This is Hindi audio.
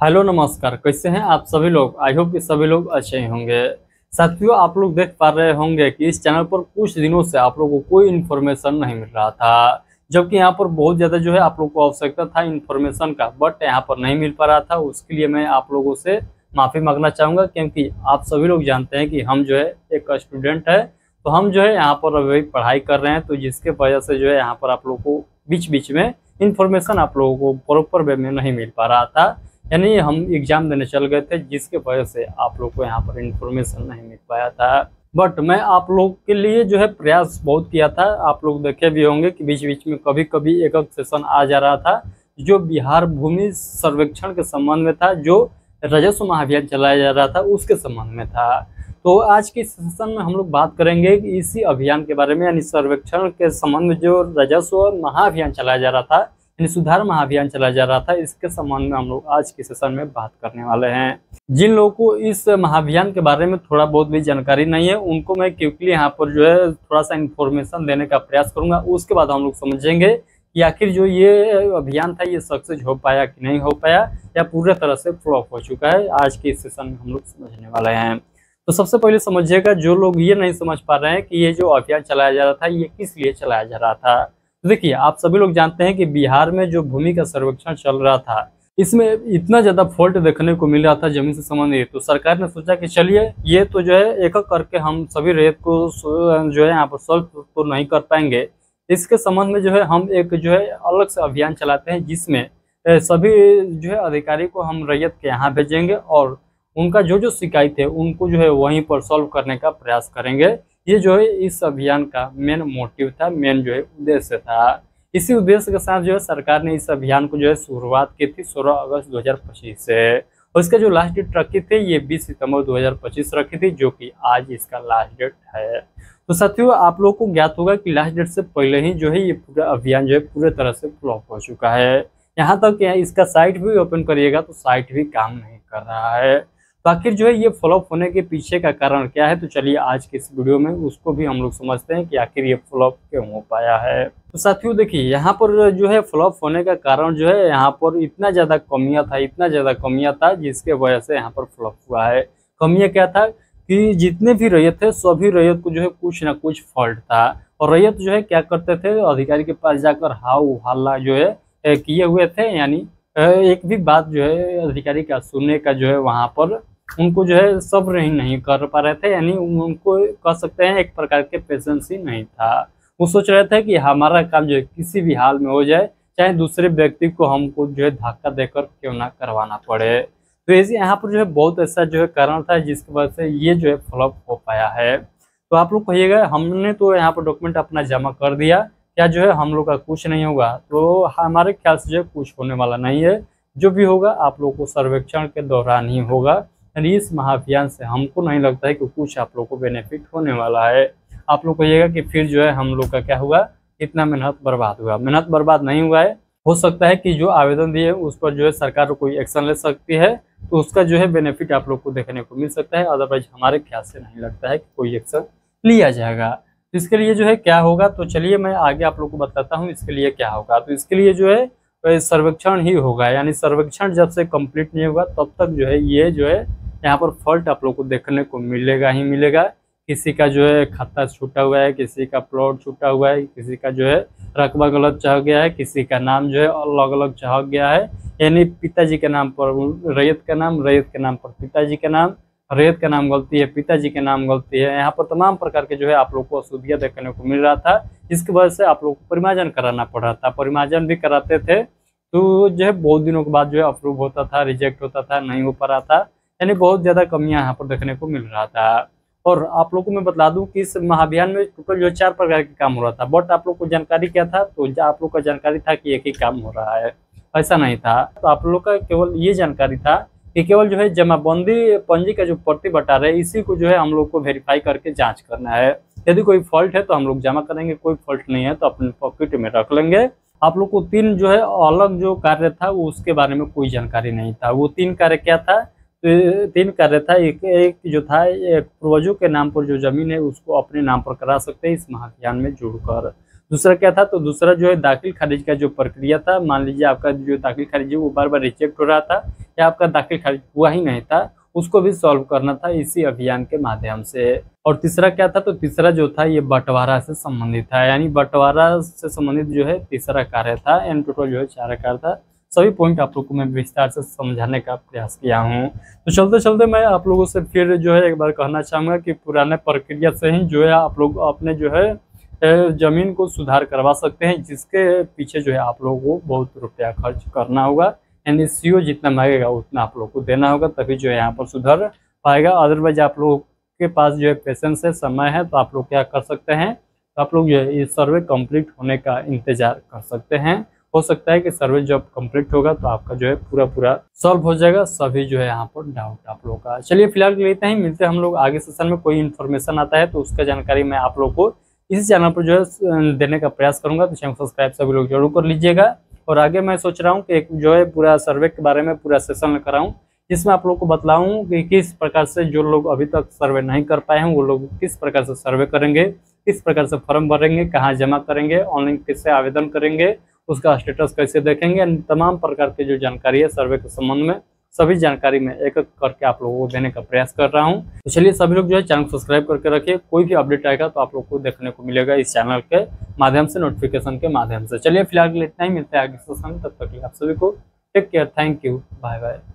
हेलो नमस्कार, कैसे हैं आप सभी लोग। आई होप कि सभी लोग अच्छे ही होंगे। साथियों, आप लोग देख पा रहे होंगे कि इस चैनल पर कुछ दिनों से आप लोगों को कोई इन्फॉर्मेशन नहीं मिल रहा था, जबकि यहाँ पर बहुत ज़्यादा जो है आप लोग को आवश्यकता था इन्फॉर्मेशन का, बट यहाँ पर नहीं मिल पा रहा था। उसके लिए मैं आप लोगों से माफ़ी मांगना चाहूँगा, क्योंकि आप सभी लोग जानते हैं कि हम जो है एक स्टूडेंट है, तो हम जो है यहाँ पर अभी पढ़ाई कर रहे हैं, तो जिसके वजह से जो है यहाँ पर आप लोगों को बीच बीच में इन्फॉर्मेशन आप लोगों को प्रॉपर वे में नहीं मिल पा रहा था। यानी हम एग्जाम देने चल गए थे, जिसके वजह से आप लोग को यहाँ पर इन्फॉर्मेशन नहीं मिल पाया था। बट मैं आप लोग के लिए जो है प्रयास बहुत किया था। आप लोग देखे भी होंगे कि बीच बीच में कभी कभी एक सेशन आ जा रहा था जो बिहार भूमि सर्वेक्षण के संबंध में था, जो राजस्व महाअभियान चलाया जा रहा था उसके संबंध में था। तो आज के सेशन में हम लोग बात करेंगे कि इसी अभियान के बारे में, यानी सर्वेक्षण के संबंध में जो राजस्व महाअभियान चलाया जा रहा था, यानी सुधार महाअभियान चलाया जा रहा था, इसके संबंध में हम लोग आज के सेशन में बात करने वाले हैं। जिन लोगों को इस महाअभियान के बारे में थोड़ा बहुत भी जानकारी नहीं है, उनको मैं क्विकली यहाँ पर जो है थोड़ा सा इन्फॉर्मेशन देने का प्रयास करूंगा। उसके बाद हम लोग समझेंगे कि आखिर जो ये अभियान था ये सक्सेस हो पाया कि नहीं हो पाया, या पूरे तरह से फ्लॉप हो चुका है। आज के इस सेशन में हम लोग समझने वाले हैं। तो सबसे पहले समझिएगा, जो लोग ये नहीं समझ पा रहे हैं कि ये जो अभियान चलाया जा रहा था ये किस लिए चलाया जा रहा था। तो देखिए, आप सभी लोग जानते हैं कि बिहार में जो भूमि का सर्वेक्षण चल रहा था, इसमें इतना ज़्यादा फॉल्ट देखने को मिल रहा था जमीन से संबंधित, तो सरकार ने सोचा कि चलिए ये तो जो है एक एक करके हम सभी रेत को जो है यहाँ पर सॉल्व तो नहीं कर पाएंगे। इसके संबंध में जो है हम एक जो है अलग से अभियान चलाते हैं, जिसमें सभी जो है अधिकारी को हम रैयत के यहाँ भेजेंगे और उनका जो जो शिकायत है उनको जो है वहीं पर सॉल्व करने का प्रयास करेंगे। ये जो है इस अभियान का मेन मोटिव था, मेन जो है उद्देश्य था। इसी उद्देश्य के साथ जो है सरकार ने इस अभियान को जो है शुरुआत की थी 16 अगस्त 2025 से, और इसका जो लास्ट डेट रखी थी ये 20 सितंबर 2025 रखी थी, जो कि आज इसका लास्ट डेट है। तो साथियों, आप लोग को ज्ञात होगा कि लास्ट डेट से पहले ही जो है ये पूरा अभियान जो है पूरे तरह से फ्लॉप हो चुका है। यहाँ तक इसका साइट भी ओपन करिएगा तो साइट भी काम नहीं कर रहा है। तो आखिर जो है ये फ्लॉप होने के पीछे का कारण क्या है, तो चलिए आज के इस वीडियो में उसको भी हम लोग समझते हैं कि आखिर ये फ्लॉप क्यों हो पाया है। तो साथियों देखिए, यहाँ पर जो है फ्लॉप होने का कारण जो है यहाँ पर इतना ज़्यादा कमियां था जिसके वजह से यहाँ पर फ्लॉप हुआ है। कमियां क्या था कि जितने भी रैयत थे सभी रैयत को जो है कुछ ना कुछ फॉल्ट था, और रैयत जो है क्या करते थे, अधिकारी के पास जाकर हाउ हल्ला जो है किए हुए थे। यानी एक भी बात जो है अधिकारी का सुनने का जो है वहाँ पर उनको जो है सब्र ही नहीं कर पा रहे थे। यानी उनको कह सकते हैं एक प्रकार के पेशेंस ही नहीं था। वो सोच रहे थे कि हमारा काम जो है किसी भी हाल में हो जाए, चाहे दूसरे व्यक्ति को हमको जो है धक्का देकर क्यों ना करवाना पड़े। तो ऐसे यहाँ पर जो है बहुत ऐसा जो है कारण था जिसकी वजह से ये जो है फ्लॉप हो पाया है। तो आप लोग कहिएगा, हमने तो यहाँ पर डॉक्यूमेंट अपना जमा कर दिया, क्या जो है हम लोग का कुछ नहीं होगा? तो हमारे ख्याल से जो है कुछ होने वाला नहीं है। जो भी होगा आप लोग को सर्वेक्षण के दौरान ही होगा। यानी इस महाअभियान से हमको नहीं लगता है कि कुछ आप लोग को बेनिफिट होने वाला है। आप लोग कहिएगा कि फिर जो है हम लोग का क्या हुआ, इतना मेहनत बर्बाद हुआ। मेहनत बर्बाद नहीं हुआ है। हो सकता है कि जो आवेदन दिए उस पर जो है सरकार कोई एक्शन ले सकती है, तो उसका जो है बेनिफिट आप लोग को देखने को मिल सकता है। अदरवाइज हमारे ख्याल से नहीं लगता है कि कोई एक्शन लिया जाएगा। इसके लिए जो है क्या होगा, तो चलिए मैं आगे आप लोग को बताता हूँ इसके लिए क्या होगा। तो इसके लिए जो है सर्वेक्षण ही होगा। यानी सर्वेक्षण जब से कंप्लीट नहीं होगा तब तक जो है ये जो है यहाँ पर फॉल्ट आप लोग को देखने को मिलेगा ही मिलेगा। किसी का जो है खाता छूटा हुआ है, किसी का प्लॉट छूटा हुआ है, किसी का जो है रकबा गलत चढ़ गया है, किसी का नाम जो है अलग अलग चढ़ गया है। यानी पिताजी के नाम पर रैयत का नाम, रैयत के नाम पर पिताजी का नाम, रैयत का नाम गलती है, पिताजी के नाम गलती है। यहाँ पर तमाम प्रकार के जो है आप लोग को अशुद्धियाँ देखने को मिल रहा था, जिसकी वजह से आप लोग को परिमार्जन कराना पड़ रहा था। परिमार्जन भी कराते थे तो जो है बहुत दिनों के बाद जो है अप्रूव होता था, रिजेक्ट होता था, नहीं हो पा रहा था। यानी बहुत ज़्यादा कमियां यहाँ पर देखने को मिल रहा था। और आप लोग को मैं बता दूं कि इस महाअभियान में टोटल जो 4 प्रकार के काम हो रहा था, बट आप लोग को जानकारी क्या था, तो आप लोग का जानकारी था कि एक ही काम हो रहा है, ऐसा नहीं था। तो आप लोग का केवल ये जानकारी था कि केवल जो है जमाबंदी पंजी का जो पर्ची बटा रहे इसी को जो है हम लोग को वेरीफाई करके जांच करना है। यदि कोई फॉल्ट है तो हम लोग जमा करेंगे, कोई फॉल्ट नहीं है तो अपने पॉकेट में रख लेंगे। आप लोग को 3 जो है अलग जो कार्य था वो उसके बारे में कोई जानकारी नहीं था। वो 3 कार्य क्या था, तो 3 कार्य था। एक जो था, एक पूर्वजों के नाम पर जो जमीन है उसको अपने नाम पर करा सकते हैं इस महाअभियान में जुड़कर। दूसरा क्या था, तो दूसरा जो है दाखिल खारिज का जो प्रक्रिया था, मान लीजिए आपका जो दाखिल खारिज है वो बार बार रिजेक्ट हो रहा था या आपका दाखिल खारिज हुआ ही नहीं था, उसको भी सॉल्व करना था इसी अभियान के माध्यम से। और तीसरा क्या था, तो तीसरा जो था ये बंटवारा से संबंधित था, यानी बंटवारा से संबंधित जो है तीसरा कार्य था। एंड टोटल जो है 4 कार्य था। सभी पॉइंट आप लोग को मैं विस्तार से समझाने का प्रयास किया हूँ। तो चलते चलते मैं आप लोगों से फिर जो है एक बार कहना चाहूँगा कि पुराने प्रक्रिया से ही जो है आप लोग अपने जो है जमीन को सुधार करवा सकते हैं, जिसके पीछे जो है आप लोगों को बहुत रुपया खर्च करना होगा। यानी सीओ जितना मांगेगा उतना आप लोग को देना होगा, तभी जो है यहाँ पर सुधर पाएगा। अदरवाइज आप लोग के पास जो है पेशेंस है, समय है, तो आप लोग क्या कर सकते हैं, तो आप लोग जो है ये सर्वे कंप्लीट होने का इंतजार कर सकते हैं। हो सकता है कि सर्वे जब कंप्लीट होगा तो आपका जो है पूरा सॉल्व हो जाएगा सभी जो है यहाँ पर डाउट आप लोग का। चलिए फिलहाल के लिए इतना ही, मिलते हैं हम लोग आगे सेशन में। कोई इन्फॉर्मेशन आता है तो उसका जानकारी मैं आप लोग को इसी चैनल पर जो है देने का प्रयास करूंगा। तो चैनल सब्सक्राइब सभी लोग जरूर कर लीजिएगा। और आगे मैं सोच रहा हूँ कि एक जो है पूरा सर्वे के बारे में पूरा सेशन लेकर आऊँ, जिसमें आप लोग को बतलाऊं कि किस प्रकार से जो लोग अभी तक सर्वे नहीं कर पाए हैं वो लोग किस प्रकार से सर्वे करेंगे, किस प्रकार से फॉर्म भरेंगे, कहाँ जमा करेंगे, ऑनलाइन कैसे आवेदन करेंगे, उसका स्टेटस कैसे देखेंगे। तमाम प्रकार की जो जानकारी है सर्वे के संबंध में, सभी जानकारी मैं एक एक करके आप लोगों को देने का प्रयास कर रहा हूं। तो चलिए सभी लोग जो है चैनल को सब्सक्राइब करके रखिए। कोई भी अपडेट आएगा तो आप लोग को देखने को मिलेगा इस चैनल के माध्यम से, नोटिफिकेशन के माध्यम से। चलिए फिलहाल के लिए इतना ही, मिलते हैं आगे सेशन में। तब तक के लिए आप सभी को take care, thank you, bye bye.